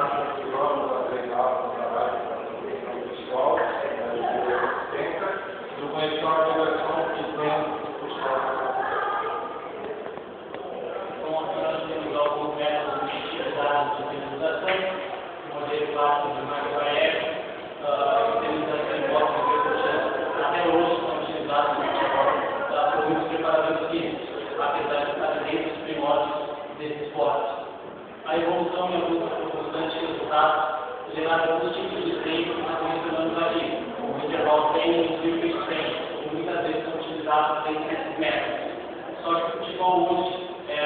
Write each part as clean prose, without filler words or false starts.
marcha de anos a treinar no trabalho pessoal, do conhecer a organização que vem pessoal. Bom, nós temos alguns métodos utilizados de utilização, modelo clássico de Macroev, utilização de blocos de recursos, até hoje são utilizados por muitos preparadores físicos, apesar de estar desde os primórdios desse esporte. A evolução e a busca por constantes resultados geraram alguns tipos de treino que nós mencionamos aqui, como o interval treino e o circuit treino, que muitas vezes são utilizados dentro desses métodos. Só que o futebol hoje,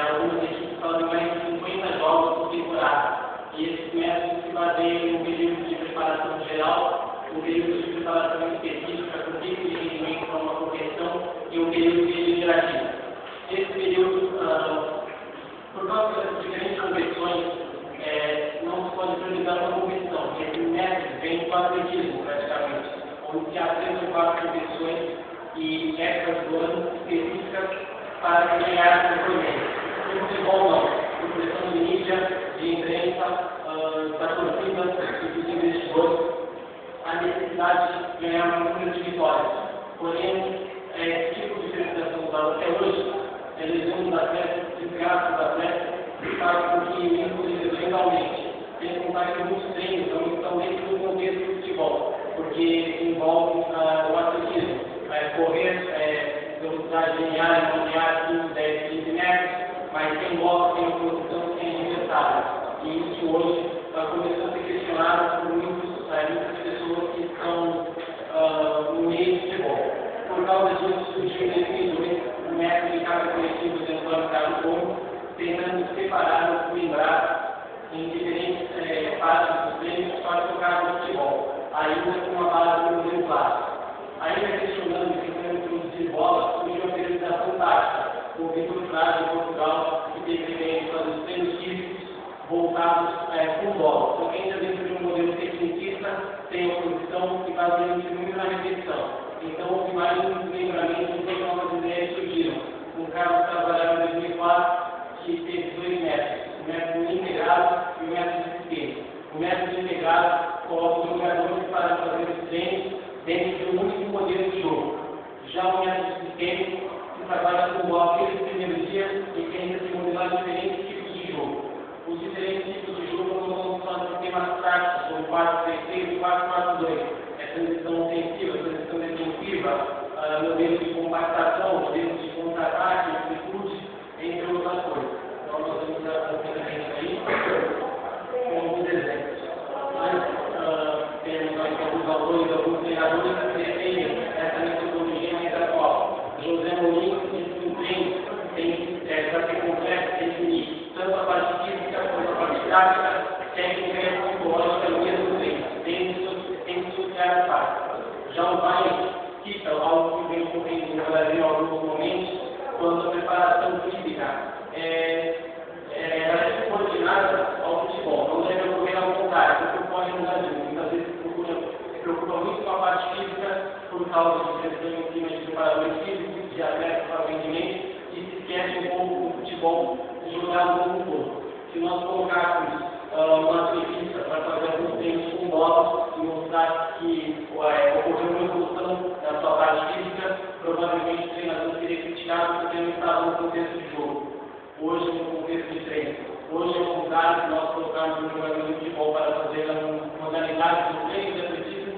algumas equipes fazem mais de 50 jogos por temporada, e esses métodos se baseiam em um período de preparação geral, um período de preparação específica com pico de rendimento para uma competição e um período regenerativo. Esse período, por causa das diferentes competições, não se pode priorizar uma competição, porque esse método vem em 4 equipes praticamente, onde se apresentam 4 competições e épocas do ano específicas para ganhar o torneio. No futebol não, por pressão de mídia, de imprensa, da torcida e dos investidores, a necessidade de ganhar um número de vitórias. Porém, esse tipo de priorização usada até hoje, lesão dos atletas, desgaste dos atletas, faz com que inclusive mentalmente, sem contar que muitos treinos não estão dentro do contexto do futebol, porque envolve o atletismo, correr velocidade linear, linear, 15, 10, 15 metros, mas sem bola, sem oposição, sem adversário. E isso hoje está começando a ser questionado por muitas pessoas que estão no meio do futebol. Por causa disso, surgiu em 2002 o método de carga coletiva de Antônio Carlos Gomes, tentando separar, lembrar em diferentes partes dos treinos para tocar no futebol, ainda com uma base do modelo clássico. Ainda questionando e tentando introduzir bola, surgiu a periodização tática, com o Vitor Frade de Portugal, que teve ideia de fazer os treinos físicos voltados com bola. Então, entra dentro de um modelo tecnicista, tem oposição e baseando-se muito na repetição. Então, o que mais nos lembramentos de tem novas ideias surgiram. Um caso trabalhado em 2004, que teve 2 métodos, o método integrado e o método de sistema. O método integrado coloca os jogadores para fazer os treinos dentro de um único modelo de jogo. Já o método de sistema se trabalha com bola desde o primeiro dia e tenta se modelar diferentes tipos de jogo. Os diferentes tipos de jogo não vão só de sistemas táticos, como 4-3-3 e 4-4-2. Transição ofensiva, transição defensiva, modelos de compactação, modelos de contra-ataque, amplitude, entre outras coisas. Então, nós vamos dar aí com alguns exemplos. Nós temos aqui alguns autores, alguns treinadores que defendem essa metodologia mais atual. José Mourinho diz que o treino para ser completo, tem que unir tanto a parte física quanto a parte tática, técnica e psicológica no mesmo treino. Tem que associar as partes. Já o Bayern cita algo que vem ocorrendo no Brasil em alguns momentos, quando a preparação física é subordinada ao futebol. Não deve ocorrer ao contrário, porque ocorre no Brasil. Muitas vezes se preocupa muito com a parte física por causa de pressão em cima de preparadores físicos, de atletas para o rendimento, e se esquece um pouco do futebol jogado como um todo. Se nós colocarmos uma cientista para fazer alguns treinos com bola e mostrar que ocorreu uma evolução da sua parte física, provavelmente o treinador seria criticado porque não estava no contexto de jogo. Hoje, no contexto de treino. Hoje, ao contrário, se nós colocarmos um jogador de futebol para fazer a modalidade do treino de atletismo,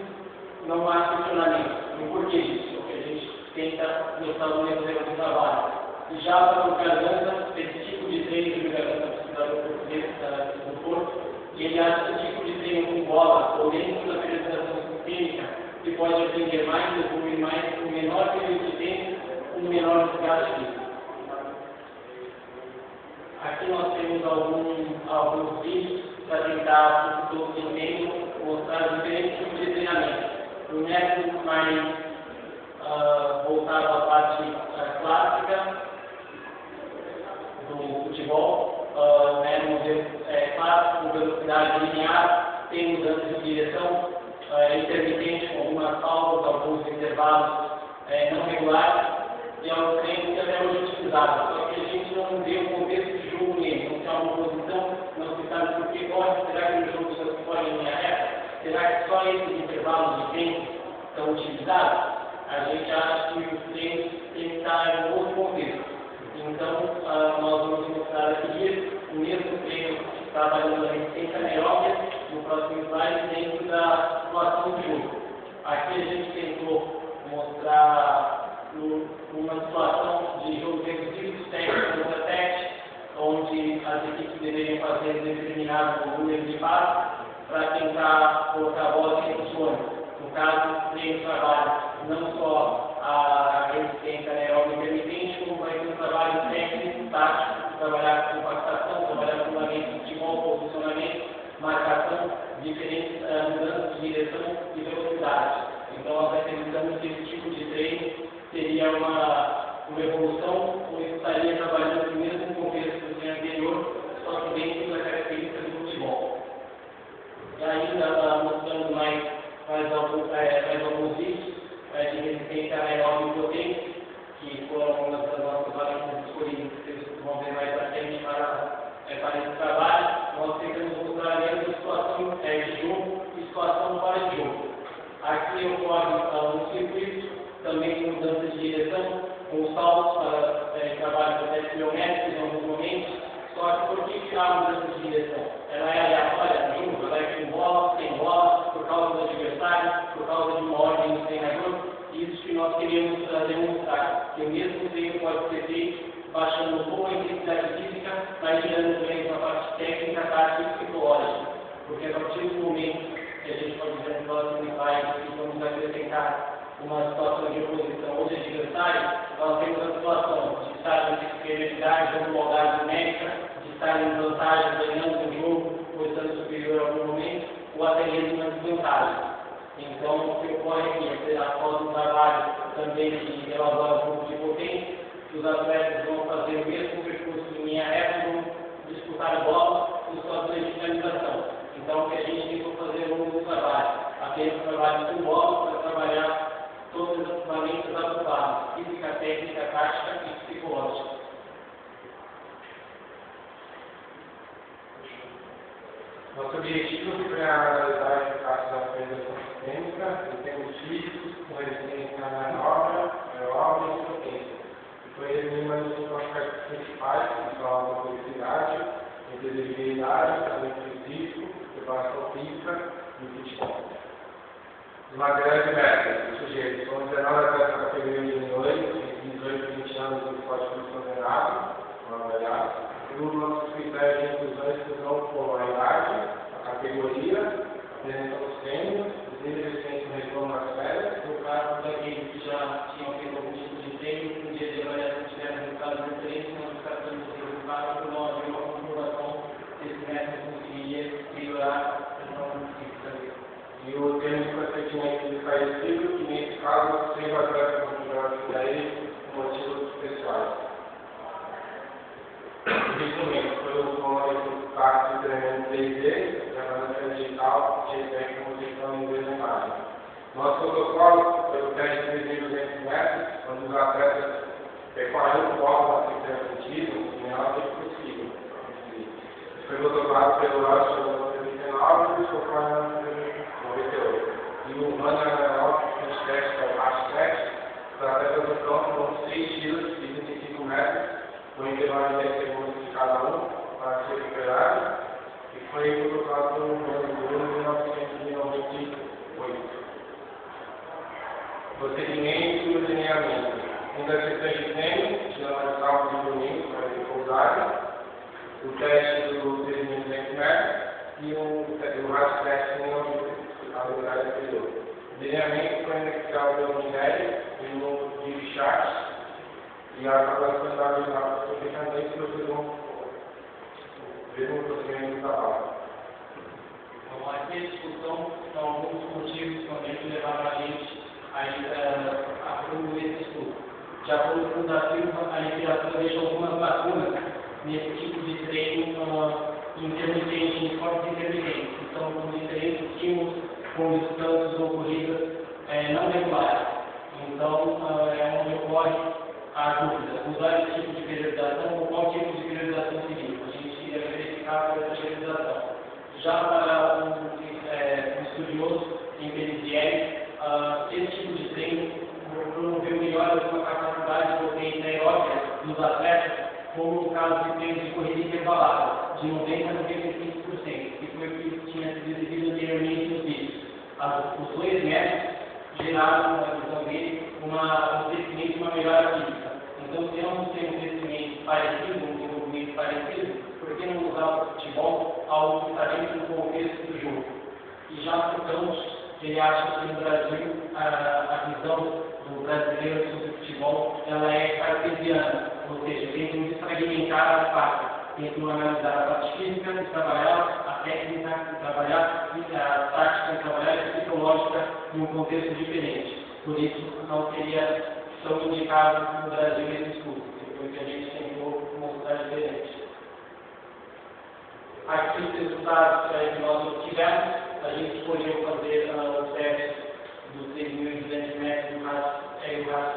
não há questionamento. E por que isso? Porque a gente tenta mostrar o exemplo do trabalho. E já para o Cardanza, esse tipo de treino que o Cardanza precisa do corpo, e ele acha que esse tipo de treino com bola, ou dentro da periodização sistêmica, que pode aprender mais, evoluir mais, com menor período de tempo, com menor desgaste físico. Aqui nós temos alguns vídeos para tentar, que todos entendam, mostrar diferentes tipos de treinamento. Um método mais voltado à parte clássica do futebol, modelo clássico, com velocidade linear, tem mudança de direção, intermitente, com algumas pausas, alguns intervalos não regulares, e é um treino que até hoje é utilizado. Só que a gente não vê o contexto de jogo nele, não tem uma posição, não se sabe por que corre, será que o jogo são utilizados, a gente acha que os treinos têm que estar em outro contexto. Então, nós vamos mostrar aqui o mesmo treino trabalhando a resistência anaeróbica no próximo slide dentro da situação de jogo. Aqui a gente tentou mostrar uma situação de jogo reduzido, 7 contra 7, onde as equipes deveriam fazer um determinado número de passos para tentar colocar a bola em funcione. No caso, o treino trabalha não só a resistência anaeróbica intermitente, como vai ter um trabalho técnico, tático, trabalhar com compactação, trabalhar com fundamento de futebol, posicionamento, marcação, diferentes mudanças de direção e velocidade. Então, nós acreditamos que esse tipo de treino seria uma evolução, ou estaria trabalhando no mesmo contexto do treino anterior, só que dentro da característica do futebol. E ainda mostrando mais alguns vídeos de resistência anaeróbica e potência, que foram uma das nossas valências escolhidas, que vocês vão ver mais à frente para esse trabalho. Nós tentamos mostrar dentro da situação de jogo e situação fora de jogo. Aqui ocorre um circuito, também com mudança de direção, com saltos para trabalho de 10 km em alguns momentos. Só que por que tirar a mudança de direção? Ela é aleatória no jogo, ela é com bola, sem bola, por causa do adversário, por causa de uma ordem do treinador. Isso que nós queríamos demonstrar, que o mesmo treino pode ser feito baixando um pouco a intensidade física, mas girando também na parte técnica, tática e psicológica. Porque a partir do momento que a gente pode dizer no próximo slide que vamos acrescentar uma situação de oposição ou de adversário, nós temos a situação de estar em superioridade ou igualdade numérica, de estar em vantagem, ganhando o jogo, ou estando superior a algum momento, ou até mesmo na desvantagem. Então, o que ocorre aqui, após um trabalho também de elaborar um pouco de potência, os atletas vão fazer o mesmo percurso em linha reta, vão disputar a bola em situações de finalização. Então, o que a gente tentou fazer ao longo do trabalho? Apenas trabalho com bola para trabalhar todas as ferramentas adequadas, física, técnica, tática e psicológica. Nosso objetivo é analisar a eficácia da organização sistêmica em termos físicos, com resistência anaeróbica e potência. Foi resumindo as cinco aspectos principais, que são a motoricidade, inteligibilidade, talento físico, preparação física e futebol. Os materiais de método do sujeito são 19 atletas da categoria de juniores, entre 18 e 20 anos do esporte coordenado, avaliados. E os nossos critérios de inclusão e exclusão foram a idade, a categoria, a apresentação dos treinos, os níveis de ciência no retorno das férias. No caso daqueles que já tinham feito algum tipo de treino, um dia de avaliação tiveram resultados diferentes, nós descartamos esse resultado por não haver uma comprovação desse método conseguiria melhorar a questão física. E o termo de procedimento de falecido, que nesse caso, sem atletas considerados para ele por motivos pessoais. Resumindo, foi o nome do carro de treinamento 3D, gravadora digital, JPEG, como vocês estão em inglês na imagem. Nosso protocolo foi o teste de 200 metros, onde os atletas percorreram o polo a 30 centímetros, em menor tempo possível. Foi protocolo pelo Rocha em 1999 e conforme em 98. E o Runner Anaeróbico, que a gente testa é o hashtag, os atletas do campo vão 6 tiros de 25 metros, com intervalo de 10 segundos de cada um, para ser recuperado, e foi protocolo no ano de 1998. Procedimento e lineamento. Ainda sessões de treino, tirando as salvas de domingo para repousarem, o teste do 3.200 metros e o hashtag na habilidade anterior. O lineamento foi inicial pelo Minério e no Deep Chat, e a capacitação da habilidade foi também procedimento do trabalho. Então, aqui a discussão são alguns motivos também que levaram a gente a promover esse estudo. De acordo com o da Silva, a literatura deixa algumas lacunas nesse tipo de treino intermitente, em formas intermitentes, que são com diferentes estímulos, com descansos ou corridas não regulares. Então, é onde ocorre a dúvida: usar esse tipo de periodização ou qual tipo de periodização seguir? A gente iria verificar essa periodização. Já para um estudioso em Pelisieri, esse tipo como no caso de treino de corrida intervalada, de 90% a 95%, que foi o que tinha sido exibido anteriormente nos vídeos. Os dois métodos geraram, na visão dele, um crescimento e uma melhora física. Então, se ambos têm um crescimento parecido, um desenvolvimento parecido, por que não usar o futebol, algo que está dentro do contexto do jogo? E já ficamos, ele acha que no Brasil, a visão do brasileiro sobre o futebol, ela é cartesiana, ou seja, tentam desfragmentar as partes, tentam analisar a parte física e trabalhar, a técnica e trabalhar, a tática e trabalhar, a psicológica em um contexto diferente. Por isso, não seria tão indicado no Brasil esse estudo, foi o que a gente tentou mostrar diferente. Aqui os resultados que nós obtivemos, a gente escolheu fazer os testes dos 6.200 metros no raço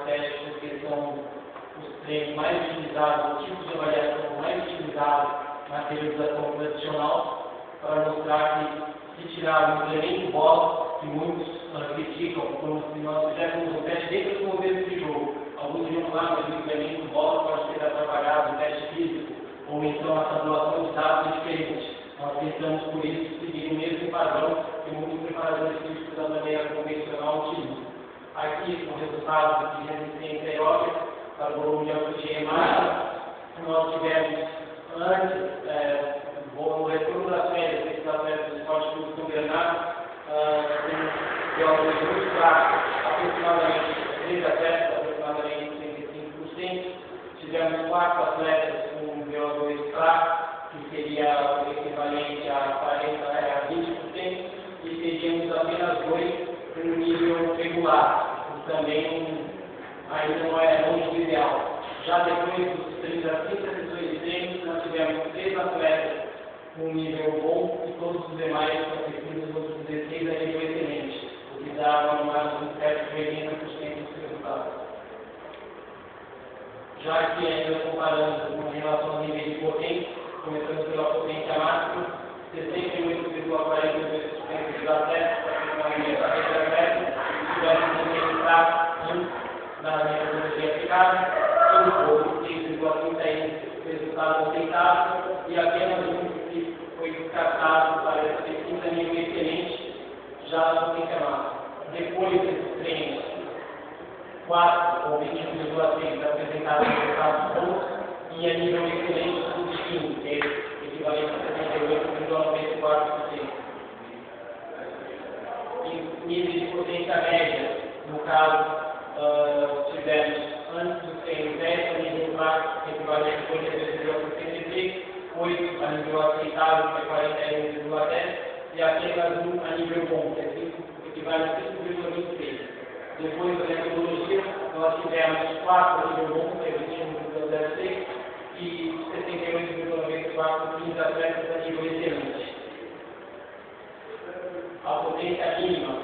teste, porque são os treinos mais utilizados, o tipo de avaliação mais utilizado na periodização tradicional, para mostrar que se tirar o implemento bola, que muitos criticam, como se nós fizéssemos um teste dentro do contexto de jogo. Alguns diriam lá, mas o implemento bola pode ser atrapalhado no teste físico, ou então a tabulação de dados é diferente. Nós tentamos, por isso, seguir o mesmo padrão que muitos preparadores físicos da maneira convencional utilizam. Aqui, com resultados de resistência aeróbica para o volume de oxigênio máximo, nós tivemos antes, no retorno das férias, esses atletas do esporte público do Granado, com biólogos muito fracos, aproximadamente 3 atletas, aproximadamente 35%. Tivemos 4 atletas com VO2 fraco, que seria o equivalente a 20%, e teríamos apenas 2 no nível regular, que também ainda não é longe do ideal. Já depois dos 30 sessões de treino, nós tivemos 3 atletas com um nível bom e todos os demais, os outros 16 a nível excelente, o que dá um certo de 80% dos resultados. Já que ainda comparando com relação ao nível de potência, começando pela potência máxima, 68,42% dos atletas, aproximadamente 40 atletas, tiveram um resultado na metodologia aplicada, outro 6,31% resultado aceitável, e apenas um que foi descartado para essa pesquisa nível excelente, já na potência máxima. Depois desses treinos, 4 ou 21,6 apresentaram resultados bons, e a nível excelente, tudo de 15, equivalente a 78,94%. Em nível de potência média, no caso, tivemos antes do treino 10 a nível fraco, equivalente a 83,63%, 8 a nível aceitável, que é 41,10%, e apenas 1 a nível bom, que é equivale a 5,23%. Depois da metodologia, nós tivemos 4 a nível bom, que é 21,06%, e 78,94% 15 atletas a nível excelente. A potência mínima,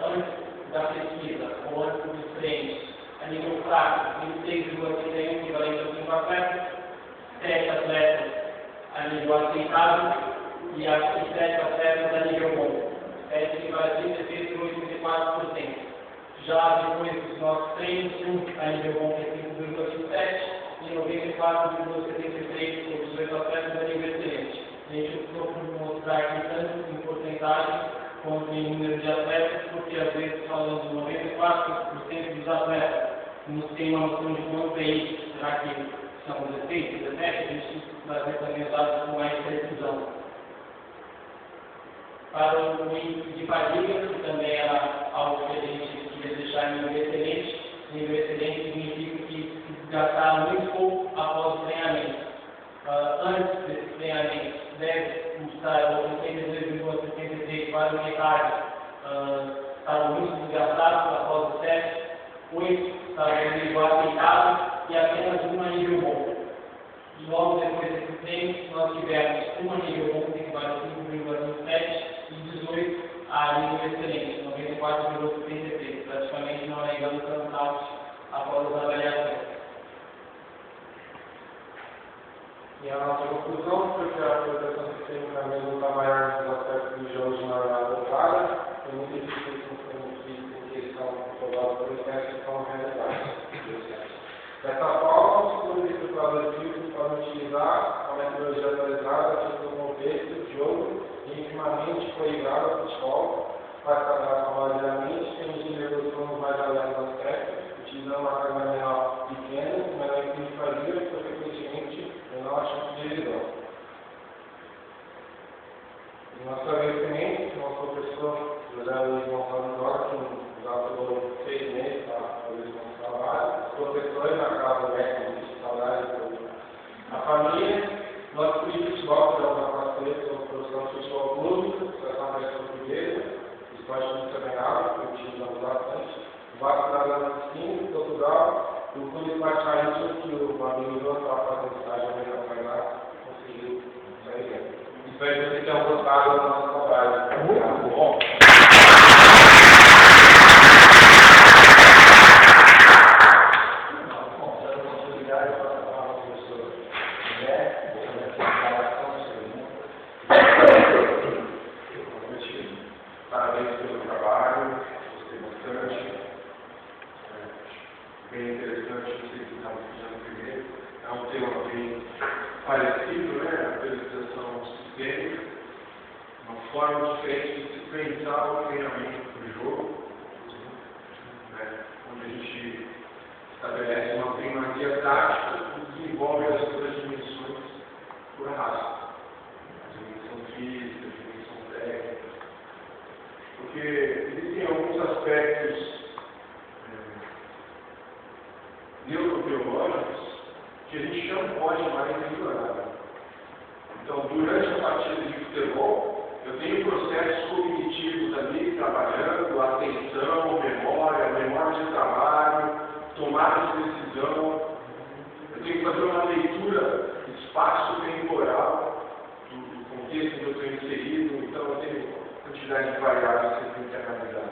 antes da pesquisa, ou antes dos treinos, a nível fraco, 26,31, equivalente a 5 atletas, 7 atletas a nível aceitável e 7 atletas a nível bom, 7 equivale a 36,84%. Já depois dos nossos treinos, 1 a nível bom, que é 5,27%, e 94,73% dos 18 atletas a nível excelente. A gente optou por mostrar aqui tanto em porcentagem quanto em número de atletas, porque às vezes falando de 94% dos atletas, nos tem uma noção de quanto é isso, será que são 16, 17, a gente vai ver também os dados com mais precisão. Para o índice de fadiga, que também era algo que a gente queria deixar em nível excelente significa que se gastar muito pouco após o treinamento. Antes desse treinamento, deve custar 82,73 para metade, estavam muito desgastados após o teste, 8 estavam em nível aceitável e apenas 1 a nível bom. Logo depois desse treino, nós tivemos 1 a nível bom, que equivale a 5,27, e 18 a nível excelente, 94,73. Praticamente não negando tanto alto após as avaliações. E a nossa conclusão foi que a apresentação sistêmica mesmo está maior nos aspectos dos jogos de jornada vaga, tem muita dificuldade em questão provadas por testes que são realizados. Dessa forma, os estruturadores físicos podem utilizar a metodologia atualizada do contexto, jogo e intimamente coligado ao futebol para trabalhar baseadamente, permitindo evoluções mais além do aspecto, utilizando uma carga menor pequena, menor equilibrio e, consequentemente, menor chance de lesão. E nossa vez também, nosso professor José Luiz Gonçalves Dora, que nos atuou 6 meses para fazer esse nosso trabalho, os professores na casa do médico, saudade a família, nosso clube de futebol, que é uma parceria com a produção de futebol clube, Associação América Portuguesa, esporte muito trabalhado, que utilizamos bastante, o Vasco da Gama de Sim, Portugal, e o clube de Marítimo, que o amigo do estava fazendo estágio americano lá, conseguiu sair. Espero que vocês tenham gostado do nosso trabalho. Muito bom. Parabéns pelo trabalho, gostei bastante. Bem interessante, vocês que estavam fazendo primeiro. É um tema bem parecido, né? A apresentação sistêmica, uma forma diferente de se pensar o treinamento do jogo, né? Onde a gente estabelece uma primazia tática que desenvolve as outras dimensões por raça. A dimensão física, a dimensão técnica. Porque existem alguns aspectos neurobiológicos que a gente não pode mais ignorar. Então, durante a partida de futebol, eu tenho processos cognitivos ali trabalhando, atenção, memória de trabalho, tomada de decisão. Eu tenho que fazer uma leitura espaço-temporal do contexto em que eu estou inserido. Então, eu tenho quantidade de variáveis que eu tenho que analisar.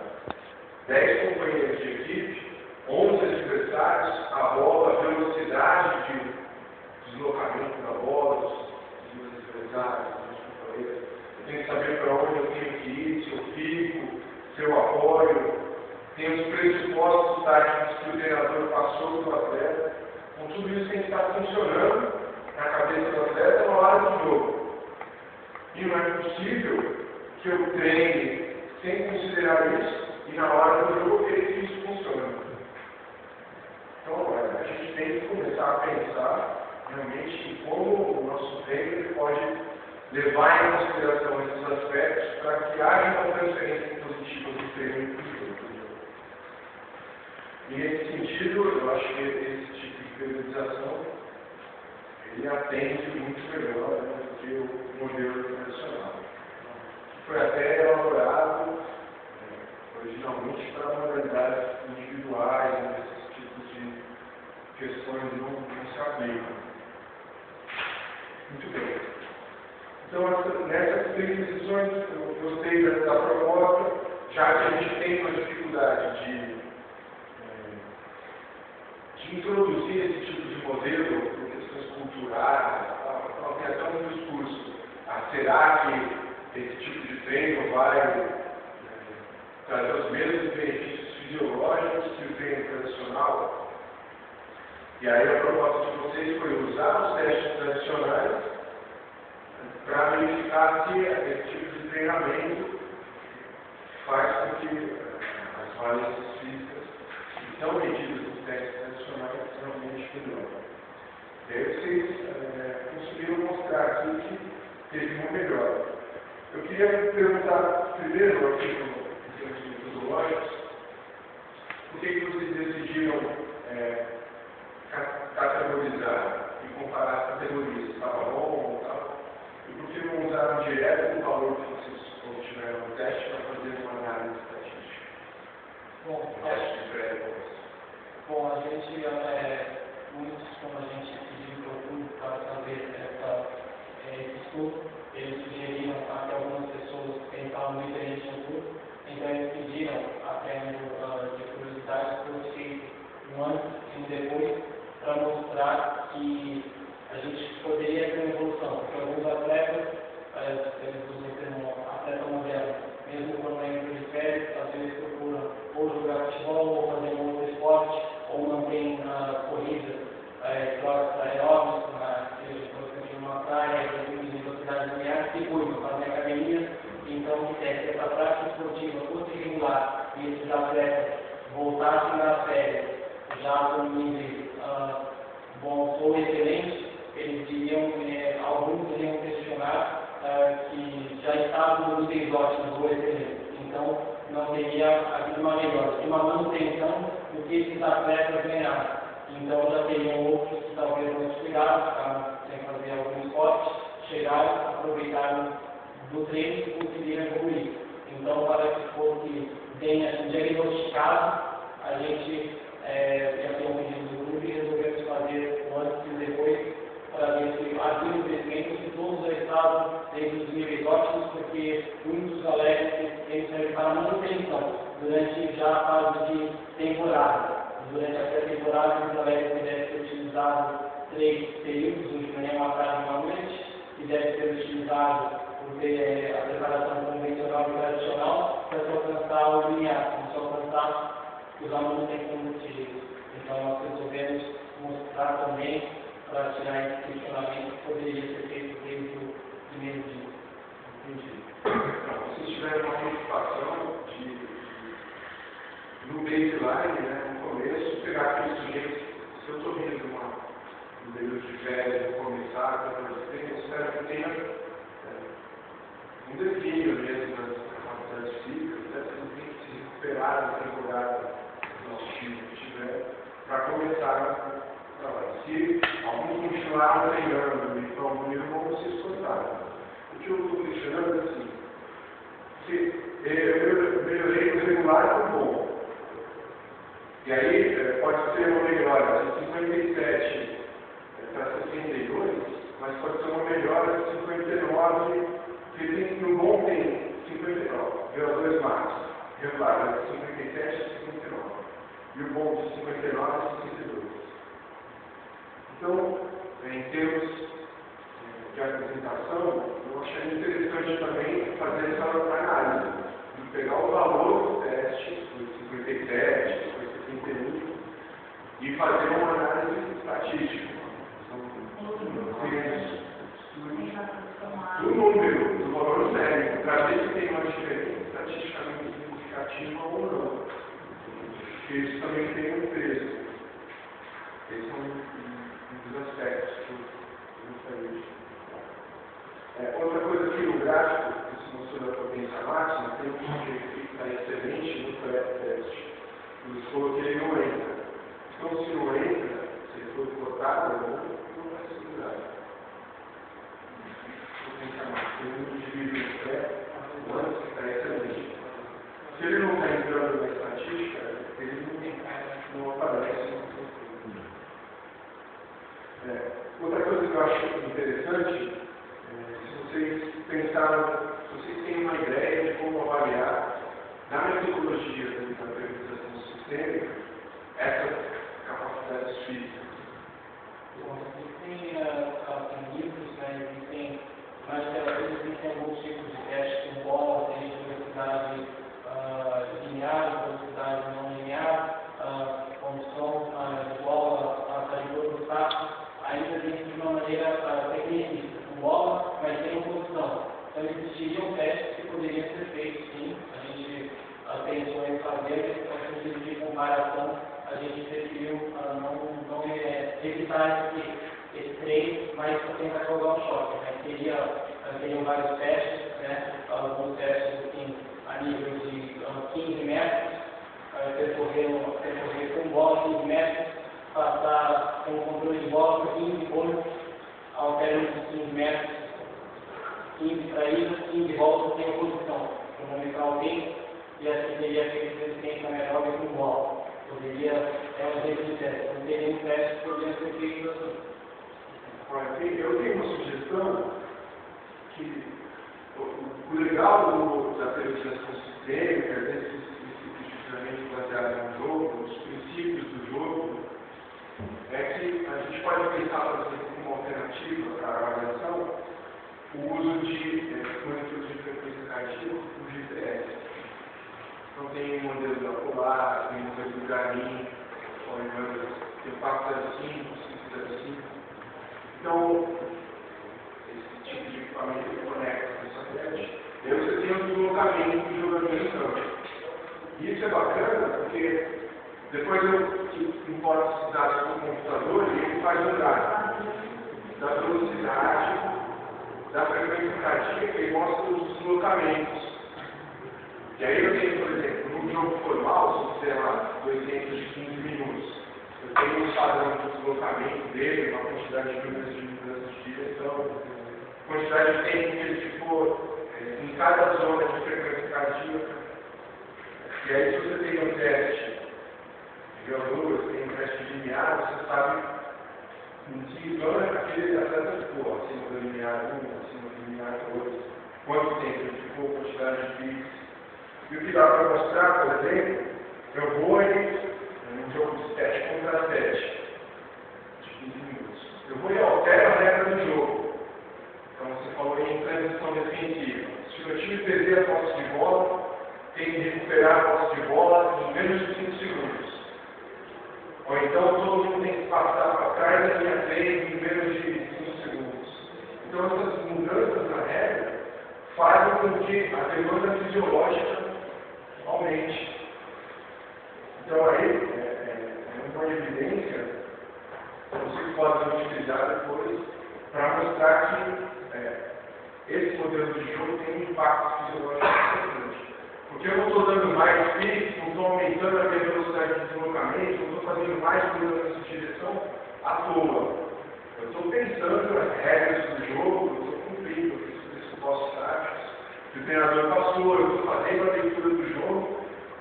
10 companheiros de equipe, 11 adversários, a bola, a velocidade de deslocamento da bola, dos adversários, dos companheiros. Eu tenho que saber para onde eu tenho que ir, se eu fico, se eu apoio. Tem os pressupostos táticos que o treinador passou para o atleta. Com tudo isso tem que estar funcionando na cabeça do atleta na hora do jogo. E não é possível que eu treine sem considerar isso e na hora do jogo querer que isso funcione. Então, a gente tem que começar a pensar realmente em como o nosso treino pode levar em consideração esses aspectos para que haja uma transferência positiva do treino para o jogo. E nesse sentido, eu acho que esse tipo de periodização ele atende muito melhor do que o modelo tradicional. Foi até elaborado originalmente para modalidades individuais, esses tipos de questões não se aplicam. Muito bem. Então, nessas 3 decisões, eu gostei da proposta, já que a gente tem uma dificuldade de introduzir esse tipo de modelo por questões culturais, tem até um discurso. Será que esse tipo de treino vai trazer os mesmos benefícios fisiológicos que o treino tradicional? E aí a proposta de vocês foi usar os testes tradicionais para verificar se esse tipo de treinamento faz com que as valências físicas que estão medidas nos testes tradicionais realmente melhorem. E aí vocês conseguiram mostrar aqui que teve uma melhora. Eu queria perguntar primeiro aqui em termos metodológicos, por que vocês decidiram categorizar e comparar as categorias? Estava bom ou tal? E por que não usaram direto o valor que vocês obtiveram no teste para fazer uma análise estatística? Bom, teste de pré-pós. Bom, a gente, muitos, como a gente pediu para o público para fazer esse estudo, eles sugeriram até algumas pessoas pensavam diferente no grupo, então eles pediram, até de curiosidade, foi feito um antes e um depois, para mostrar que a gente poderia ter uma evolução, porque alguns atletas, eles usam o termo atleta moderno, mesmo quando entram de férias, às vezes procuram ou jogar futebol, ou fazer um outro esporte, ou mantém a corrida, se essa prática esportiva fosse regular e esses atletas voltassem das férias já com níveis bons ou excelentes, eles iriam, alguns iriam questionar que já estavam no níveis ótimos ou excelentes. Então, não teria havido uma melhora, uma manutenção do que esses atletas ganharam. Então, já teriam outros que talvez não descuidaram, ficaram sem fazer algum esporte, chegaram, aproveitaram do treino e conseguiram evoluir. Então, para que fosse bem assim, diagnosticado, a gente já tem um pedido do grupo e resolvemos fazer o antes e o depois para ver se havia um crescimento, se todos já estavam dentro dos níveis ótimos, porque muitos colegas têm que para manutenção durante já a fase de temporada. Durante a pré-temporada, os colegas devem ser utilizados 3 períodos, um de manhã, uma tarde e uma noite, e deve ser utilizado por ter a preparação convencional e tradicional para se alcançar o linear, para se alcançar os alunos em combustíveis. Então, nós resolvemos mostrar também, para tirar esse questionamento, que poderia ser feito desde o primeiro dia. Entendi. Então, vocês tiveram uma preocupação no baseline, né, no começo, pegar aquele sujeito, se eu estou vindo no período de férias, vou começar, eu espero que tenha um desvio mesmo das capacidades físicas, ele tem que se recuperar da temporada do nosso time que tiver, para começar a trabalhar. Se alguns continuaram treinando e estão no nível, vão se esforçar. O que eu estou questionando é assim, se eu melhorei o regular com bom. E aí, pode ser uma melhora de 57 para 62, mas pode ser uma melhora de 59, que no bom tem 59, deu as 2 marcas. Regular de 57 a 59. E o bom de 59 a 62. Então, em termos de apresentação, eu achei interessante também fazer essa análise, de pegar o valor do teste, do 57, do 71, e fazer uma análise estatística. Do número, do valor numérico, para ver se tem uma diferença estatisticamente significativa ou não. Porque isso também tem um peso. Esses são um dos aspectos que eu gostaria de. Outra coisa aqui no gráfico, que se mostrou da potência máxima, tem um sujeito que está excelente no pré-teste. Eu coloquei ele não entra. Então, se não entra, se ele for cortado, não vai ser curado. Tem um indivíduo no pré, antes que está excelente. Se ele não está entrando na estatística, ele não aparece. Outra coisa que eu acho interessante, se vocês pensaram, se vocês têm uma ideia de como avaliar, na metodologia da priorização sistêmica, essas capacidades físicas. Bom, existem livros, né, existem, mas existem alguns tipos de testes com bola, tem velocidade linear, velocidade não linear, condição de bola, passagem do saco, ainda dentro de uma maneira tecnicista, com bola, mas sem oposição. Então existiriam testes que poderiam ser feitos, sim, a gente pensou em fazer, mas no sentido de comparação, a gente preferiu não evitar esse treino, mas para tentar causar um choque. Né? Teriam vários testes, né? Alguns testes assim, a nível de 15 metros, percorrer com bola 15 metros, passar com o controle de bola por 15 pontos, ao término de 15 metros, 15 para ida, 15 voltas sem oposição, cronometrar o tempo, e assim teria feito resistência aeróbica com bola. Poderia, um exemplo de teste, não teria um teste que poderia ser feito assim. Eu tenho uma sugestão que o legal da priorização sistêmica, desses princípios de treinamento baseado no jogo, nos princípios do jogo, é que a gente pode pensar, por exemplo, como alternativa para a avaliação, o uso de monitor de frequência cardíaca, o GPS. Então tem o modelo da Polar, tem o modelo do Garmin, tem o 405, 505. Então, esse tipo de equipamento que conecta com o satélite E aí você tem o deslocamento do jogador em campo. E isso é bacana porque depois eu importo esses dados para o computador e ele faz um gráfico da velocidade, da frequência cardíaca e mostra os deslocamentos. E aí eu tenho, por exemplo, num jogo formal, se fizer lá 200 de 15 minutos, eu tenho um padrão de deslocamento dele, uma quantidade de mudanças de direção, quantidade de tempo que ele ficou em cada zona de frequência cardíaca. E aí se você tem um teste de V2, tem um teste de limiar, você sabe em que zona aquele atleta ficou, acima do limiar 1, acima do limiar 2, quanto tempo ele ficou, quantidade de bits. E o que dá para mostrar, por exemplo, eu vou em um jogo de 7 contra 7, de 15 minutos. Eu vou e altero a regra do jogo. Então você falou em transição defensiva. Se o meu time perder a posse de bola, tem que recuperar a posse de bola em menos de 5 segundos. Ou então todo mundo tem que passar para trás da linha 3 em menos de 5 segundos. Então essas mudanças na regra fazem com que a demanda fisiológica aumente. Então aí é uma evidência que vocês podem utilizar depois para mostrar que esse modelo de jogo tem um impacto fisiológico importante. Porque eu não estou dando mais piques, não estou aumentando a minha velocidade de deslocamento, não estou fazendo mais mudanças de direção à toa. Eu estou pensando nas regras do jogo, eu estou cumprindo os pressupostos táticos que o treinador passou, eu estou fazendo a leitura do jogo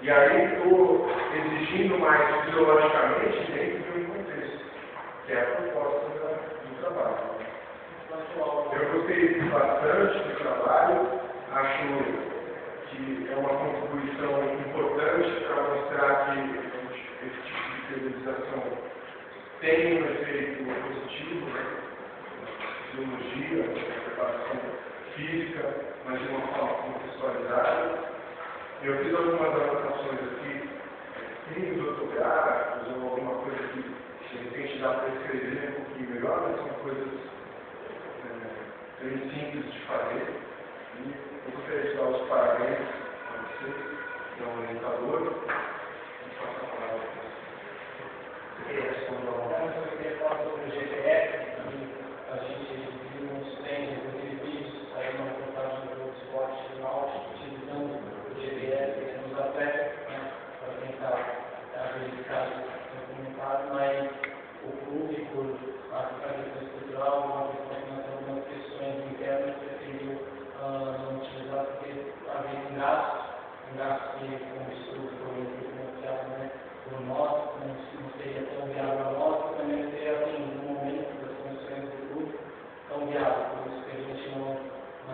e aí estou exigindo mais fisiologicamente dentro de um contexto, que é a proposta do trabalho. Eu gostei bastante do trabalho, acho que é uma contribuição importante para mostrar que esse tipo de periodização tem um efeito positivo, né? Na fisiologia, na preparação física, mas de uma forma contextualizada. Eu fiz algumas anotações aqui, fins ortográficos ou alguma coisa que de repente dá para escrever um pouquinho melhor, mas são coisas bem simples de fazer. E eu gostaria de dar os parabéns a vocês, que é um orientador, e passo a palavra para vocês. Eu queria responder eu queria falar sobre o GPS, que a gente viu uns treinos, inclusive vídeos, aí uma reportagem do esporte náutico, utilizando o GPS nos atletas, né, para tentar verificar o comentário, mas o clube, por a questão estrutural, algumas questões internas, preferiu não utilizar porque havia um gasto que, como isso foi financiado, né, por nós, não seria tão viável a nós, e também não seria, assim, no momento das condições do clube, tão viável, por isso que a gente não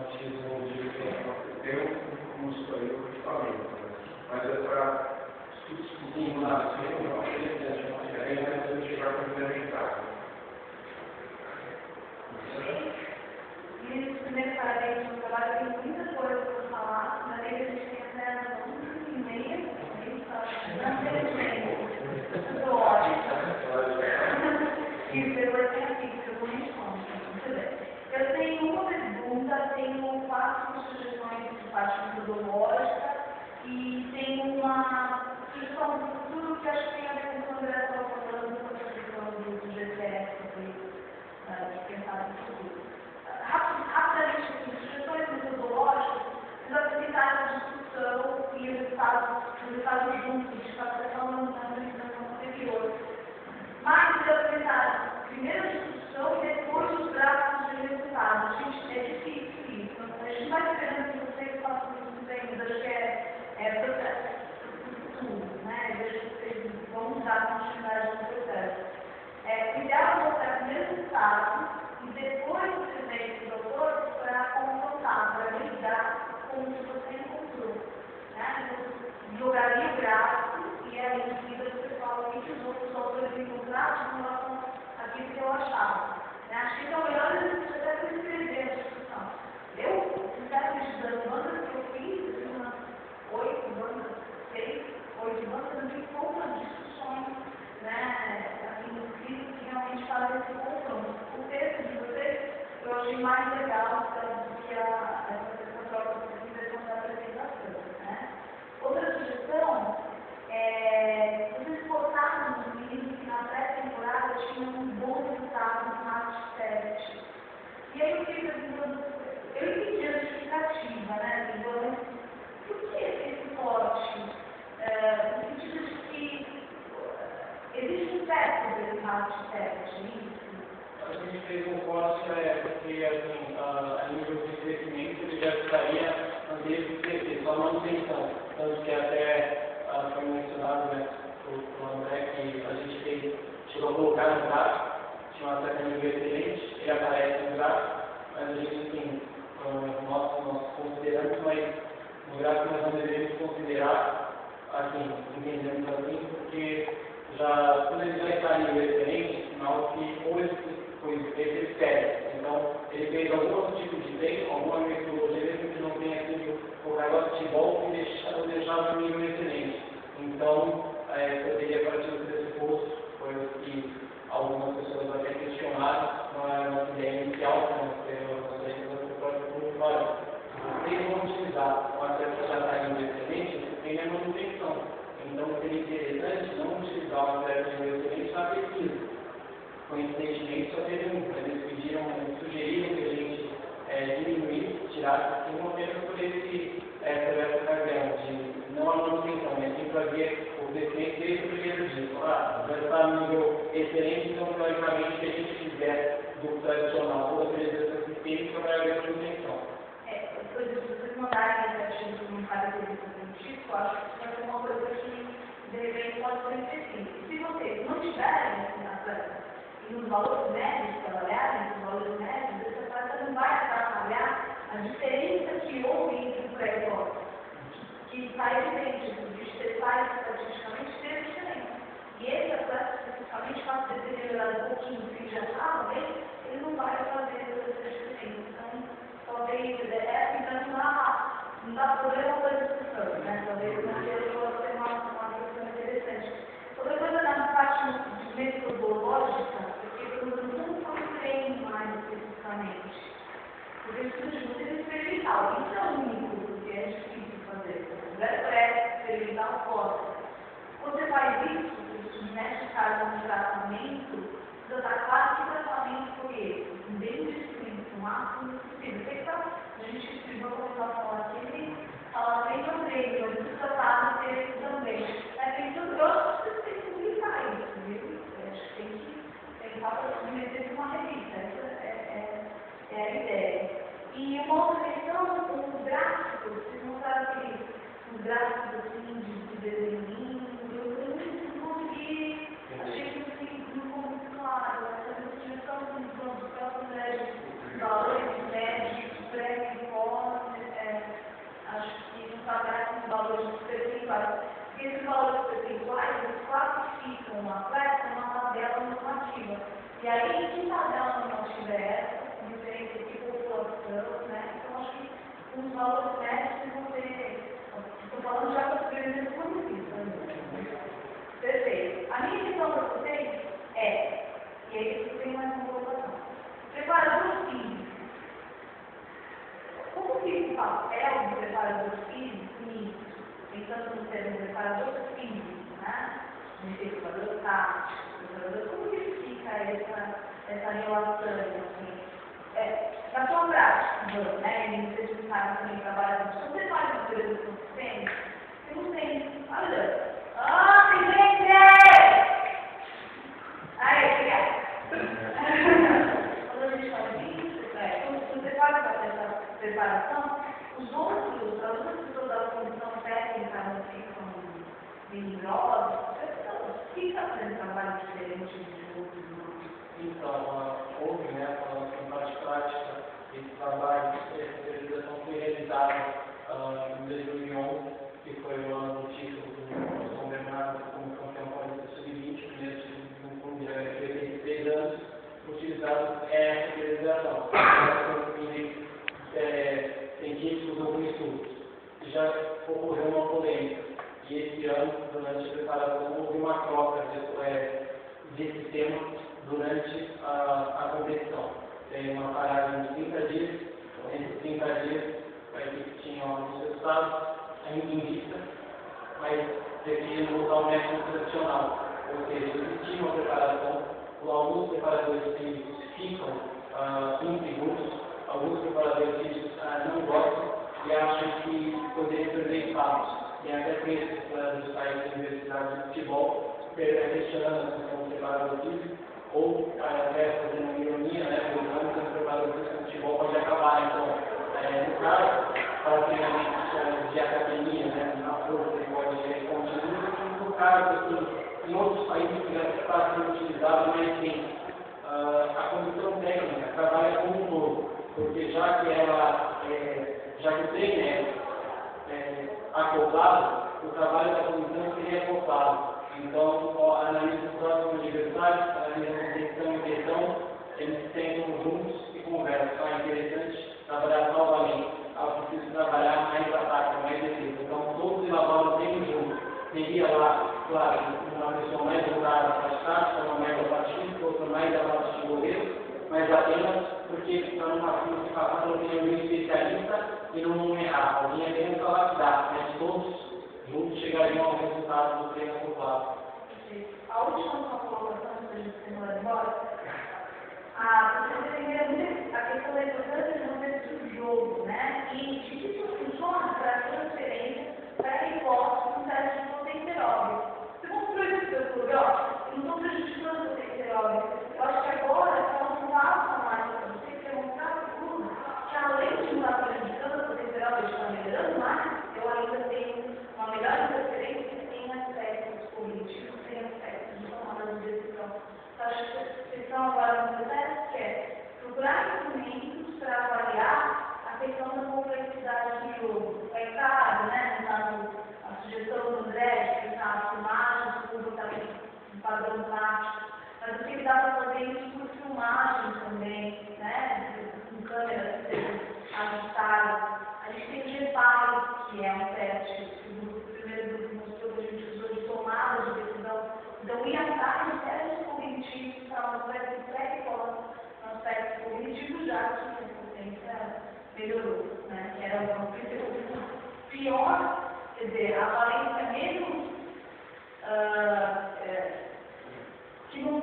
utilizou o GPS. Tem um custo aí no equipamento, mas é para estudos Sim, claro, sim, a gente vai complementar. E primeiro, parabéns pelo trabalho, tem muita coisa para falar, mas aí a gente tem até 11h30, eu estou ótima. E depois tem aqui, que eu vou responder. Muito bem. Eu tenho uma pergunta, tenho 4 sugestões de parte metodológica e tenho uma sugestão do futuro que acho que tem a ver com o que o André estava falando sobre a questão do GPS, de pensar no futuro. Rapidamente, aqui, sugestões metodológicas, eles apresentaram a discussão e os resultados juntos, de captação na administração anterior. Mas eles apresentaram primeiro a discussão e depois os gráficos de resultados. Gente, é difícil isso. A gente vai esperando que vocês façam isso bem, acho que é processo futuro, né? Eu acho que vocês vão dar continuidade no processo. O ideal é mostrar primeiro o resultado e depois você vem para o doutor para confrontar, para ligar com o que você encontrou. Né? Então, jogaria o gráfico e aí em seguida você fala o que os outros autores encontraram em relação àquilo que eu achava. Né? Acho que então é melhor a gente até para escrever a discussão. Eu, sinceramente, das bandas que eu fiz, umas 8 bandas, 6, 8 bandas, eu vi poucas discussões, né? Que realmente fazem esse confronto. O texto de vocês eu achei mais legal do que essa troca de pesquisa rato teste, isso? A gente fez um corte porque, assim, a nível de crescimento, ele já estaria desde o crescer, só manutenção. Tanto que até foi mencionado, né, o André, que a gente chegou a colocar no gráfico, tinha uma certa nível excelente, ele aparece no gráfico, mas a gente, assim, nós consideramos, mas no gráfico nós não devemos considerar, assim, entendemos assim, porque quando ele já está em nível excelente, sinal que ou ele sério. Então, ele fez algum tipo de treino, alguma metodologia, mesmo que não tenha sido colocar o futebol, e deixava no nível excelente. Então, poderia partir do pressuposto, foi o que algumas pessoas até questionaram, na nossa ideia inicial, vocês vão utilizar o atleta que já está em nível excelente, você tem a manutenção. Então, seria interessante não utilizar o atleta de nível excelente na pesquisa. Coincidentemente, só teve um. Eles sugeriram que a gente diminuísse, tirasse um apenas por essa ocasião de não a manutenção, mas sim para ver o crescimento desde o primeiro dia. Já está no nível excelente, então, teoricamente, se a gente fizer do tradicional toda a presença sistêmica, vai haver manutenção. Depois de vocês mandarem esse artigo para um característico científico, acho que vai ser uma coisa que, de repente, pode ser interessante. Se vocês não tiverem essa planta, nos valores médios trabalharem, nos valores médios, essa planta não vai atrapalhar a diferença que houve entre o pré-corte, que está evidente, o bicho testar estatisticamente teve diferença. E esse atleta, especificamente, caso você tenha melhorado um pouquinho do que já estava bem, ele não vai fazer essa diferença. Então, talvez, não dá problema para a discussão, né? Talvez não seja uma questão interessante. Outra coisa na parte de metodológica, não compreendo mais especificamente. Porque estudo de vocês experimental, isso é o único que é difícil fazer. Experimental fora. Você faz isso, você submete o caso no tratamento, você está claro que o tratamento foi esse, desde o máximo possível. A gente escreveu com a fala aqui, ela tem também, mas o tratado teve também. Mas tem tudo outro que você tem que publicar isso, viu? Acho que tem que tentar submeter uma revista, essa é a ideia. E uma outra questão, os gráficos, vocês mostraram aqui, os gráficos assim, de desenho, eu não consegui, achei que não ficou muito claro, essa definição dos próprios valores médios, pré e pós, acho que não trabalhar com valores percentuais. Porque esses valores percentuais, eles classificam o atleta numa tabela normativa. E aí, que tabela normativa é essa? Diferente de população, né? Então, acho que os valores médios vão ter. Estou falando já para os primeiros municípios. Perfeito. A minha questão para vocês é, e aí vocês têm mais uma colocação. Preparador físico. Como que o papel do preparador físico nisso? Pensando no termo preparador físico, né? Preparador tático, preparador, como que fica essa relação, assim? Na sua prática, né? E vocês que sabem também trabalham, quando você faz uma coisa com sistema, você não tem, olha, tem gente! Aí, obrigada. Quando a gente fala isso, quando você faz essa preparação, as outras pessoas da comissão técnica não ficam melhorosas, o que está fazendo trabalho diferente de outros grupos? Então, houve, né, falando em parte prática, esse trabalho de especialização foi realizado em 2011, que foi o ano do título do São Bernardo como campeão paulista sub-20, primeiro título de um clube de 83 anos, utilizado essa especialização. Científicos ou estudos. Já ocorreu uma polêmica. E esse ano, durante a preparação, houve uma troca desse tema durante a competição. Tem uma paragem de 30 dias, entre 30 dias, a equipe tinha alguns resultados, ainda em vista, mas preferiram voltar ao método tradicional. Ou seja, existia uma preparação, alguns preparadores físicos ficam inseguros, alguns preparadores físicos não gostam e acham que poderiam perder espaços. Tem até textos dos sites da Universidade de Futebol questionando a questão do preparador físico, ou até fazendo uma ironia, né, brincando que o preparador físico do futebol pode acabar. Então, no caso, para treinamentos de academia, né, na força ele pode ser contínuo, no caso, assim, em outros países que já está sendo utilizado, mas sim, a comissão técnica trabalha como um todo, porque já que o treino é acoplado, o trabalho da comissão seria acoplado. Então, analisa os próximos adversários, analisa a competição em questão, eles sentam juntos e conversam. É interessante trabalhar novamente, preciso trabalhar mais ataque, mais defesa. Então, todos elaboram bem juntos. Teria lá, claro, uma pessoa mais voltada para a tática, uma mais apatística, outra mais da parte de goleiro, mas apenas porque está numa fila de passar não tem alguém especialista e não errar. Alguém é bem capacidade, mas todos juntos chegariam ao resultado do treino acoplado. A última colocação que a gente tem embora, você tem a questão da importância de momentos do jogo, né? E isso funciona para a transferência para a hipótese do teste de potência aeróbica. Se você proibir o clube, eu não estou prejudicando a potência aeróbica. Eu acho que agora ela não passa mais para você perguntar para o clube que além de não estar prejudicando a potência aeróbica e estar melhorando mais, eu ainda tenho uma melhor interferência que tem aspectos políticos, tem aspectos de tomada de decisão. Eu acho que vocês estão agora no processo que é procurar instrumentos para avaliar a questão da complexidade do jogo. É claro, né, no caso, a sugestão do André, de pensar as filmagens, o público está em padrão tático, mas o que dá para fazer isso por filmagem também, né, com câmeras que sejam ajustadas. A gente tem o GEPAI, que é um teste que o primeiro grupo mostrou que a gente usou de tomada de decisão. Então, ir atrás de testes cognitivos para mostrar esse pré-pós no aspecto cognitivo, já que a potência melhorou, né? Que era o princípio pior, quer dizer, a valência mesmo que num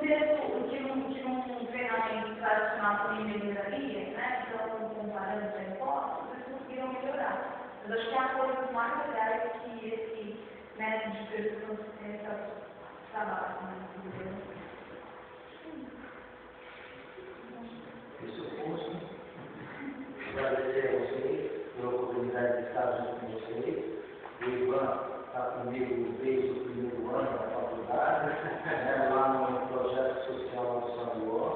treinamento tradicional com melhoraria, né? Então, comparando a hipótese, eles conseguiram melhorar. Mas acho que há coisas mais legais que esse método de persistência trabalha, né? Pressuposto, agradecer a vocês pela oportunidade de estar junto com vocês. O Ivan está comigo desde o primeiro ano da faculdade, né, lá no projeto social do São João,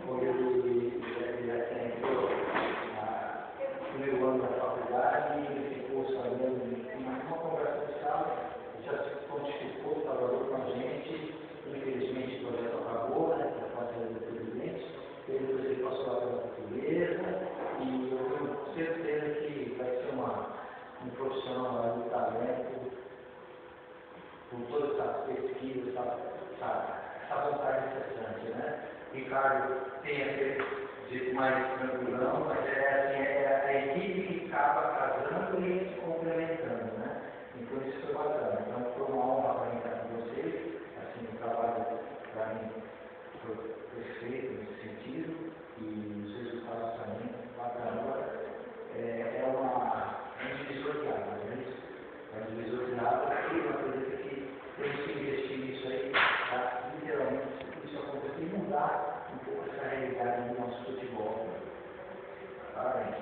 onde ele entrou no primeiro ano da faculdade e ele ficou sabendo de uma conversa de sala, já se pontificou, trabalhou com a gente. Infelizmente o projeto acabou, né, por conta do presidente. Ele passou lá pela portuguesa e eu tenho certeza que vai ser um profissional de talento com toda essa pesquisa, essa vontade incessante, né? Ricardo tem aquele jeito mais tranquilão, mas é a equipe que acaba casando e se complementando, né? Então isso foi bacana. Então foi uma honra para mim estar com vocês, assim, o trabalho para mim foi perfeito nesse sentido e os resultados também bacana. É um divisor de águas, não é isso? É um divisor de águas e eu acredito que temos que investir nisso aí, para literalmente isso acontecer e mudar um pouco essa realidade do nosso futebol. Parabéns.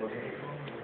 Okay.